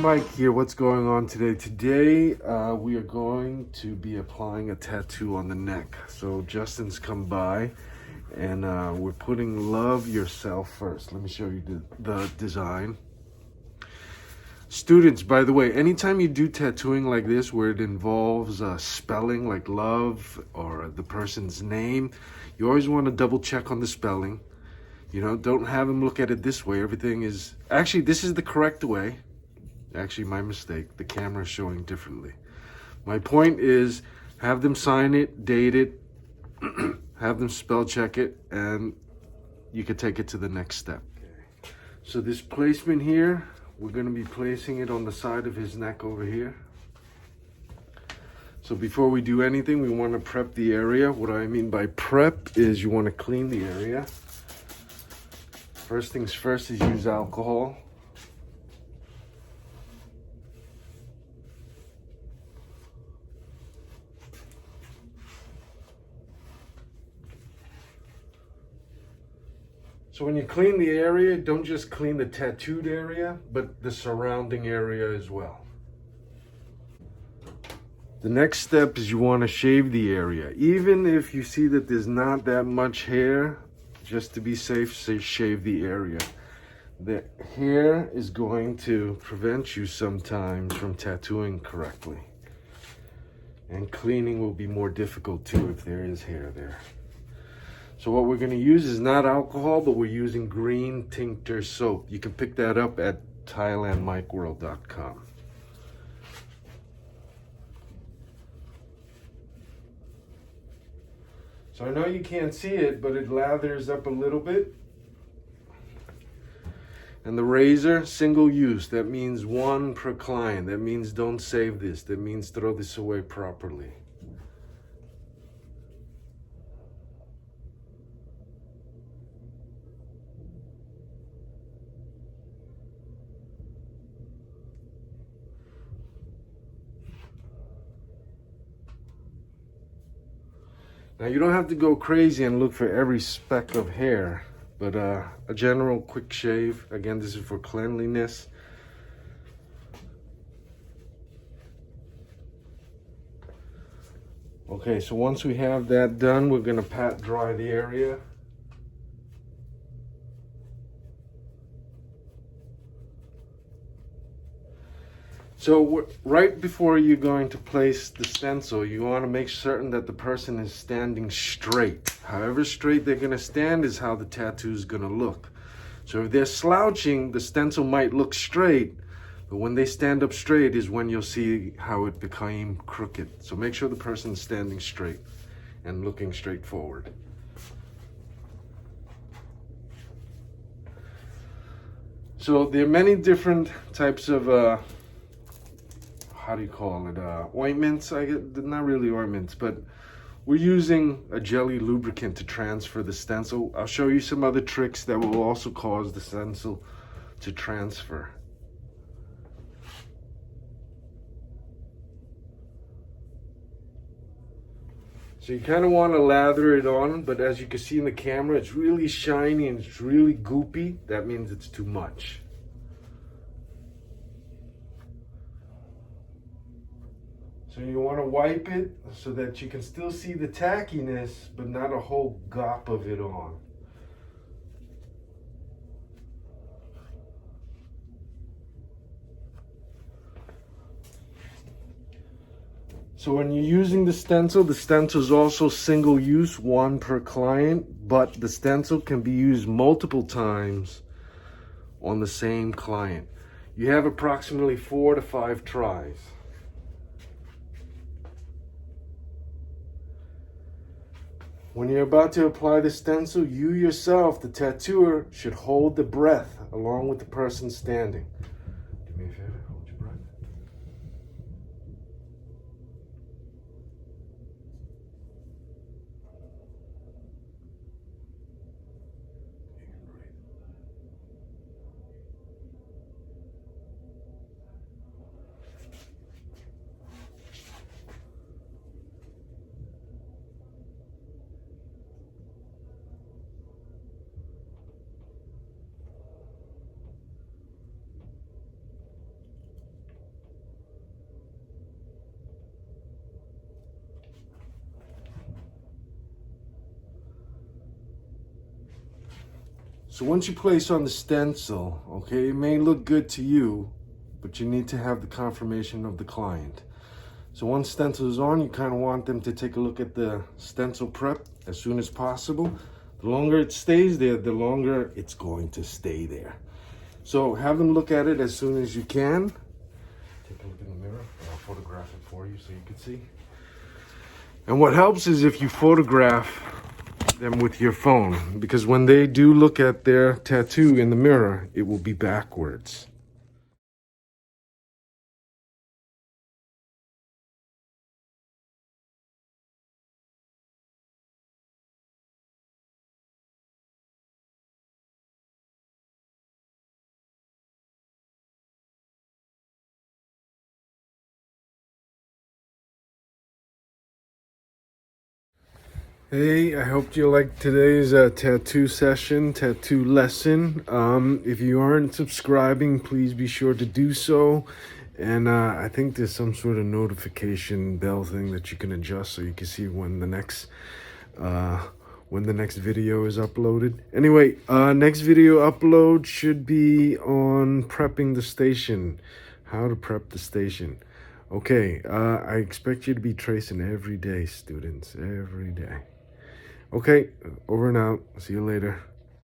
Mike here. What's going on today? Today we are going to be applying a tattoo on the neck. So Justin's come by and we're putting Love Yourself first. Let me show you the design. Students, by the way, anytime you do tattooing like this where it involves spelling like love or the person's name, you always want to double check on the spelling. You know, don't have them look at it this way. Everything is, actually this is the correct way. Actually, my mistake. The camera is showing differently. My point is, have them sign it, date it, have them spell check it, and you can take it to the next step. Okay. So this placement here, we're going to be placing it on the side of his neck over here. So before we do anything, we want to prep the area. What I mean by prep is you want to clean the area. First things first is use alcohol. So when you clean the area, don't just clean the tattooed area, but the surrounding area as well. The next step is you want to shave the area. Even if you see that there's not that much hair, just to be safe, say shave the area. The hair is going to prevent you sometimes from tattooing correctly. And cleaning will be more difficult too if there is hair there. So what we're going to use is not alcohol, but we're using green tincture soap. You can pick that up at thailandmikeworld.com. So I know you can't see it, but it lathers up a little bit. And the razor, single use. That means one per client. That means don't save this. That means throw this away properly. Now you don't have to go crazy and look for every speck of hair, but a general quick shave. Again, this is for cleanliness. Okay, so once we have that done, we're gonna pat dry the area. So right before you're going to place the stencil, you want to make certain that the person is standing straight. However straight they're going to stand is how the tattoo is going to look. So if they're slouching, the stencil might look straight, but when they stand up straight is when you'll see how it became crooked. So make sure the person is standing straight and looking straight forward. So there are many different types of how do you call it, ointments? I get, not really ointments, but we're using a jelly lubricant to transfer the stencil. I'll show you some other tricks that will also cause the stencil to transfer. So you kind of want to lather it on, but as you can see in the camera, it's really shiny and it's really goopy. That means it's too much. So you want to wipe it so that you can still see the tackiness, but not a whole gop of it on. So when you're using the stencil is also single use, one per client, but the stencil can be used multiple times on the same client. You have approximately 4 to 5 tries. When you're about to apply the stencil, you yourself, the tattooer, should hold the breath along with the person standing. Do me a favor, hold your breath. So once you place on the stencil, okay, it may look good to you, but you need to have the confirmation of the client. So once stencil is on, you kind of want them to take a look at the stencil prep as soon as possible. The longer it stays there, the longer it's going to stay there. So have them look at it as soon as you can. Take a look in the mirror. I'll photograph it for you so you can see. And what helps is if you photograph them with your phone, because when they do look at their tattoo in the mirror, it will be backwards. Hey, I hope you liked today's tattoo session, tattoo lesson. If you aren't subscribing, please be sure to do so. And I think there's some sort of notification bell thing that you can adjust so you can see when the next video is uploaded. Anyway, next video upload should be on prepping the station, how to prep the station. Okay, I expect you to be tracing every day, students, every day. Okay, over and out. See you later.